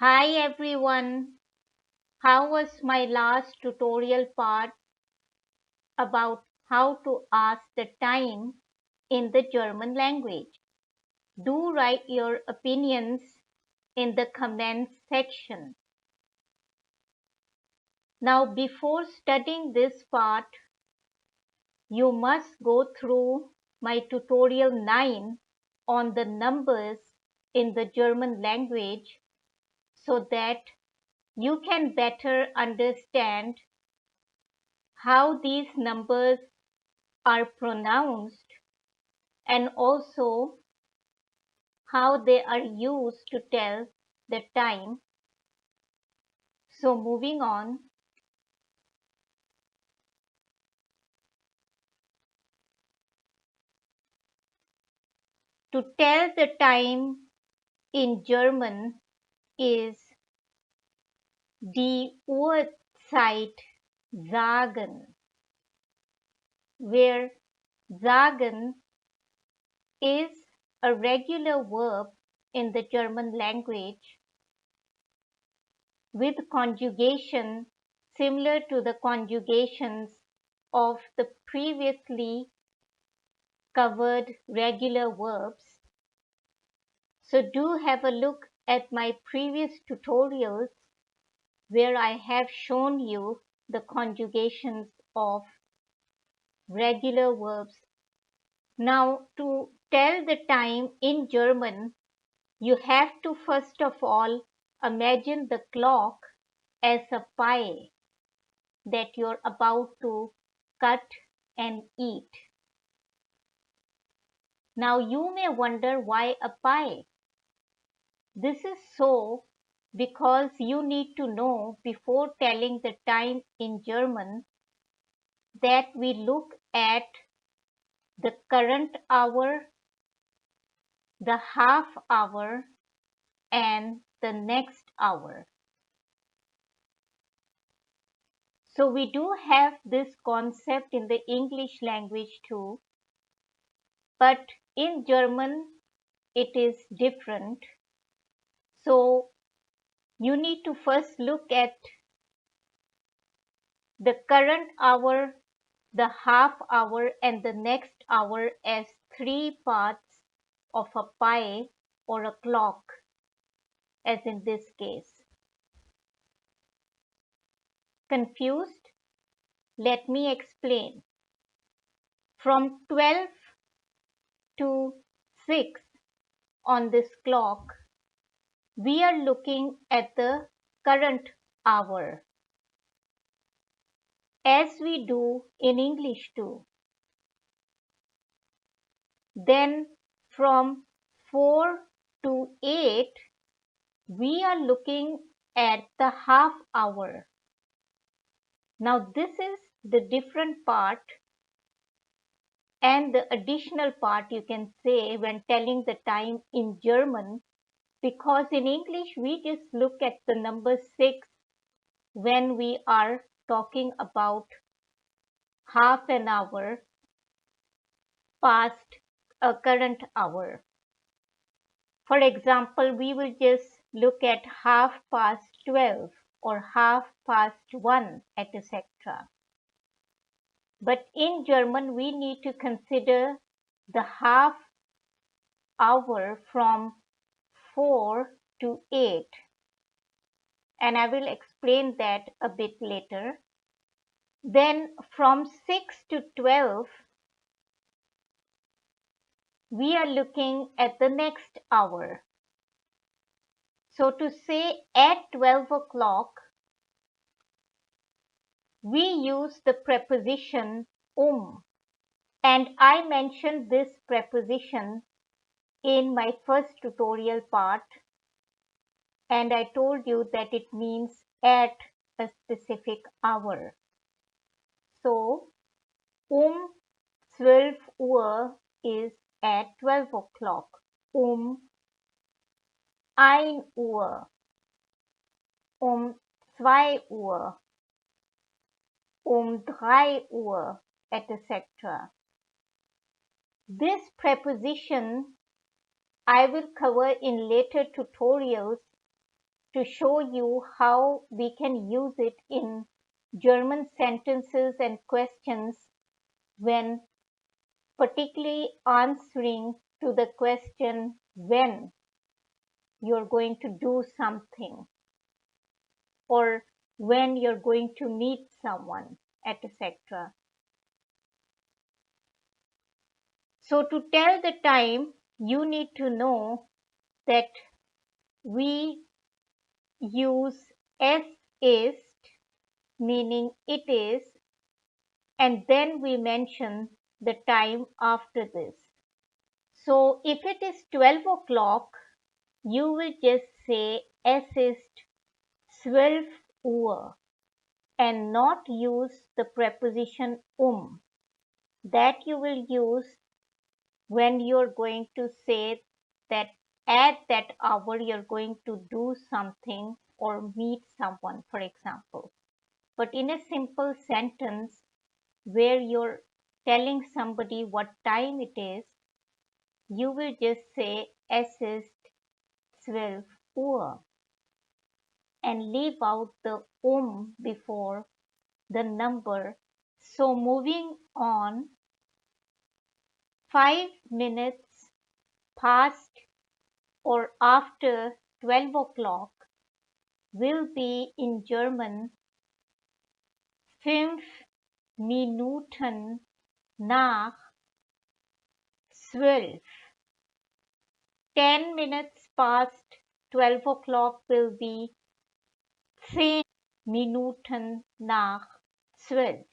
Hi everyone, how was my last tutorial part about how to ask the time in the German language? Do write your opinions in the comments section. Now before studying this part, you must go through my tutorial 9 on the numbers in the German language so that you can better understand how these numbers are pronounced and also how they are used to tell the time. So moving on, to tell the time in German is die Uhrzeit sagen, where sagen is a regular verb in the German language with conjugation similar to the conjugations of the previously covered regular verbs. So do have a look at my previous tutorials where I have shown you the conjugations of regular verbs. Now to tell the time in German, you have to first of all imagine the clock as a pie that you're about to cut and eat. Now you may wonder why a pie? This is so because you need to know before telling the time in German that we look at the current hour, the half hour, and the next hour. So we do have this concept in the English language too, but in German it is different. So you need to first look at the current hour, the half hour, and the next hour as three parts of a pie or a clock, as in this case. Confused? Let me explain. From 12 to 6 on this clock, we are looking at the current hour, as we do in English too. Then from 4 to 8, we are looking at the half hour. Now this is the different part and the additional part you can say when telling the time in German, because in English we just look at the number 6 when we are talking about half an hour past a current hour. For example, we will just look at 12:30 or 1:30, etc. But in German, we need to consider the half hour from 4 to 8. And I will explain that a bit later. Then from 6 to 12, we are looking at the next hour. So to say at 12 o'clock, we use the preposition and I mentioned this preposition in my first tutorial part, and I told you that it means at a specific hour. So 12 Uhr is at 12 o'clock. 1 Uhr, 2 Uhr, 3 Uhr, etc. This preposition I will cover in later tutorials to show you how we can use it in German sentences and questions when particularly answering to the question when you're going to do something or when you're going to meet someone, etc. So to tell the time, you need to know that we use es ist, meaning it is, and then we mention the time after this. So if it is 12 o'clock, you will just say es ist 12 Uhr and not use the preposition that you will use when you're going to say that at that hour you're going to do something or meet someone, for example. But in a simple sentence where you're telling somebody what time it is, you will just say es ist 12 Uhr and leave out the before the number. So moving on, 5 minutes past or after 12 o'clock will be in German 5 Minuten nach 12. 10 minutes past 12 o'clock will be 10 Minuten nach 12.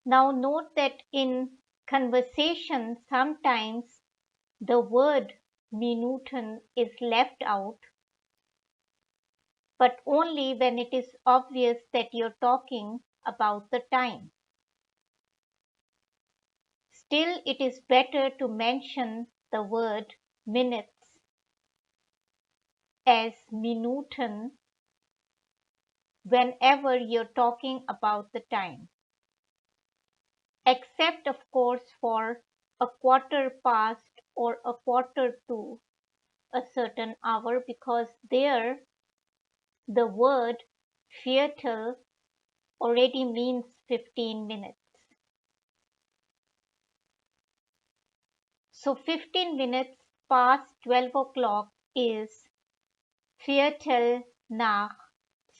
Now note that in conversation sometimes the word Minuten is left out, but only when it is obvious that you're talking about the time. Still, it is better to mention the word minutes as Minuten whenever you're talking about the time. Except, of course, for a quarter past or a quarter to a certain hour, because there the word Viertel already means 15 minutes. So 15 minutes past 12 o'clock is Viertel nach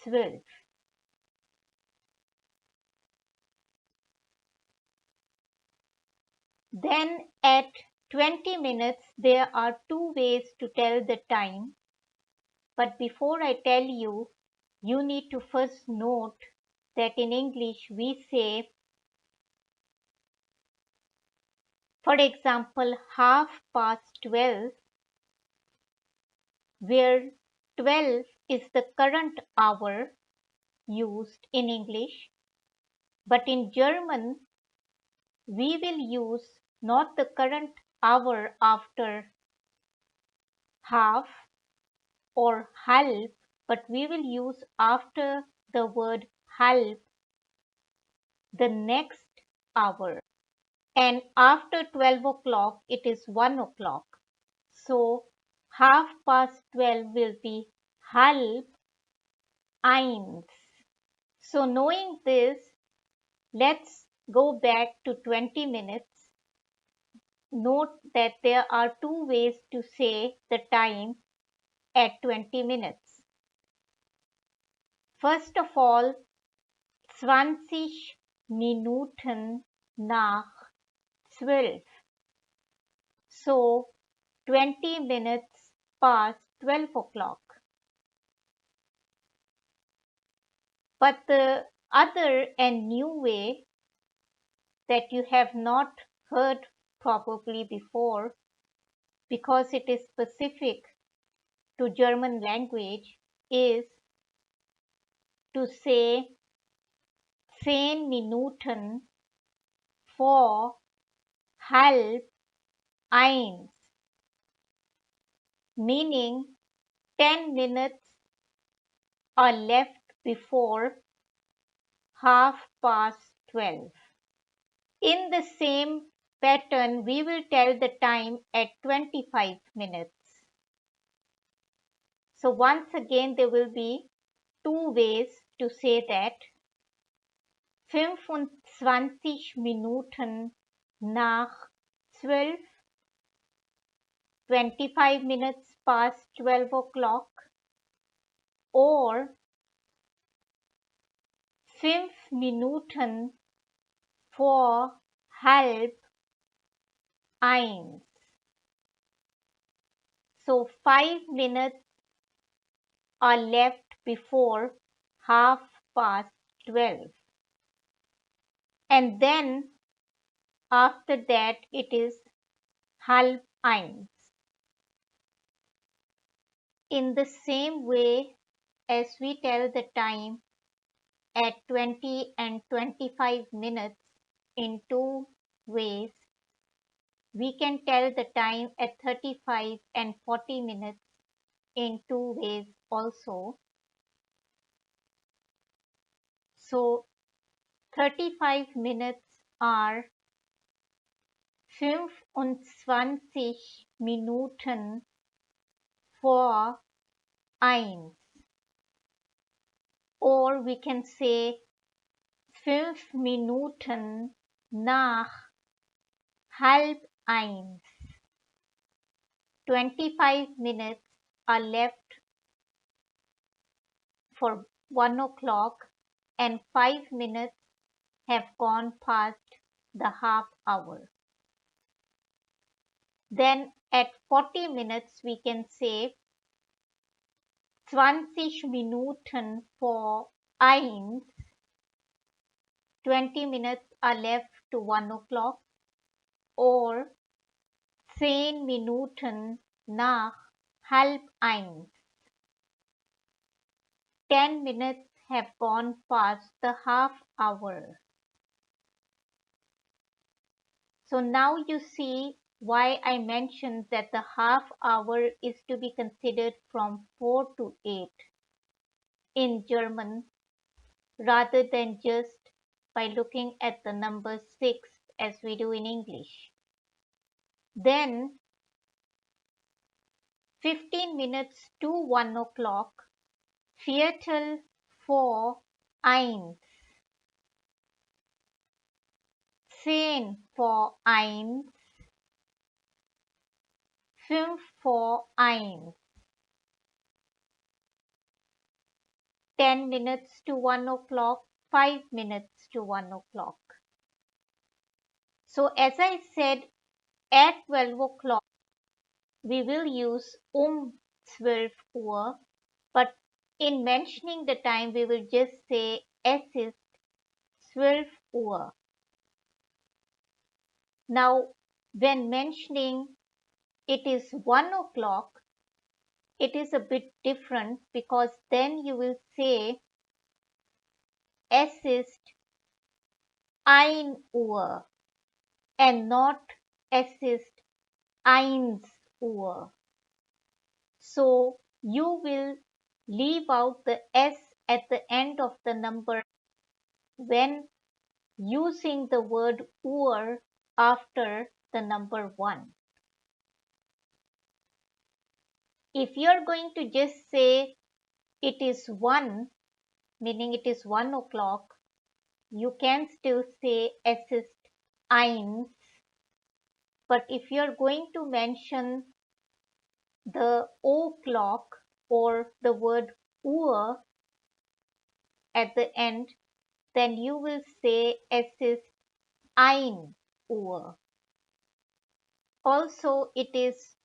12. Then at 20 minutes, there are two ways to tell the time. But before I tell you, you need to first note that in English we say, for example, 12:30, where 12 is the current hour used in English. But in German, we will use not the current hour after half or halb, but we will use after the word halb the next hour. And after 12 o'clock, it is 1 o'clock. So 12:30 will be halb eins. So knowing this, let's go back to 20 minutes. Note that there are two ways to say the time at 20 minutes. First of all, 20 Minuten nach 12. So 20 minutes past 12 o'clock. But the other and new way that you have not heard probably before, because it is specific to German language, is to say 10 Minuten vor halb eins, meaning 10 minutes are left before 12:30. In the same pattern, we will tell the time at 25 minutes. So once again, there will be two ways to say that. 25 Minuten nach 12, 25 minutes past 12 o'clock, or 5 Minuten vor halb eins. So 5 minutes are left before 12:30. And then after that it is halb eins. In the same way as we tell the time at 20 and 25 minutes in two ways, we can tell the time at 35 and 40 minutes in two ways also. So 35 minutes are 25 Minuten vor eins. Or we can say 5 Minuten nach halb eins. 25 minutes are left for 1 o'clock and 5 minutes have gone past the half hour. Then at 40 minutes we can say 20 Minuten vor eins. 20 minutes are left to 1 o'clock, or 10 Minuten nach halb eins. 10 minutes have gone past the half hour. So now you see why I mentioned that the half hour is to be considered from 4 to 8 in German rather than just by looking at the number 6 as we do in English. Then 15 minutes to 1 o'clock, Viertel vor eins. 10 vor eins, 5 vor eins. 10 minutes to 1 o'clock, 5 minutes to 1 o'clock. So as I said, at 12 o'clock, we will use 12 Uhr, but in mentioning the time, we will just say es ist 12 Uhr. Now, when mentioning it is 1 o'clock, it is a bit different because then you will say es ist 1 Uhr and not es ist 1 Uhr. So you will leave out the s at the end of the number when using the word Uhr after the number 1. If you are going to just say it is 1, meaning it is 1 o'clock, you can still say es ist eins. But if you are going to mention the o'clock or the word Uhr at the end, then you will say es ist 1 Uhr. Also, it is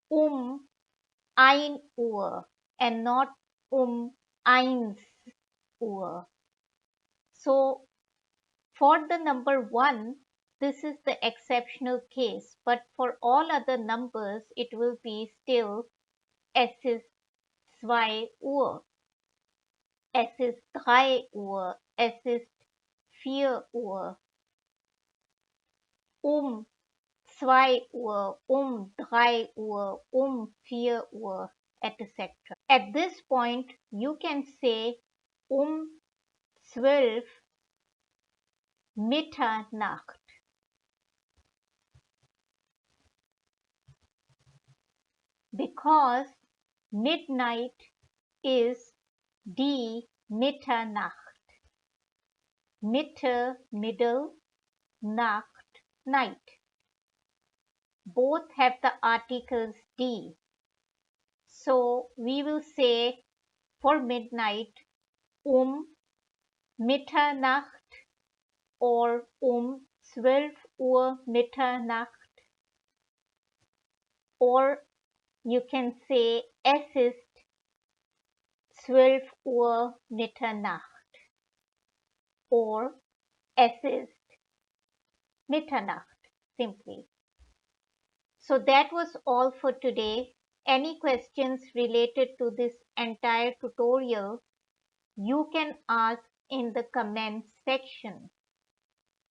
1 Uhr and not 1 Uhr. So, for the number 1, this is the exceptional case, but for all other numbers, it will be still es ist 2 Uhr, es ist 3 Uhr, es ist 4 Uhr, 2 Uhr, 3 Uhr, 4 Uhr, etc. At this point, you can say 12 Mitternacht. Because Midnight is die Mitternacht. Mitte, middle, Nacht, night. Both have the articles die. So we will say for midnight Mitternacht or 12 Uhr Mitternacht, or you can say es ist 12 Uhr Mitternacht or es ist Mitternacht simply. So that was all for today. Any questions related to this entire tutorial, you can ask in the comments section.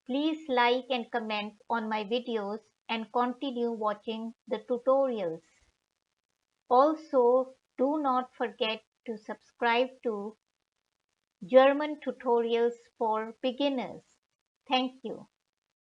Please like and comment on my videos and continue watching the tutorials. Also, do not forget to subscribe to German Tutorials for Beginners. Thank you.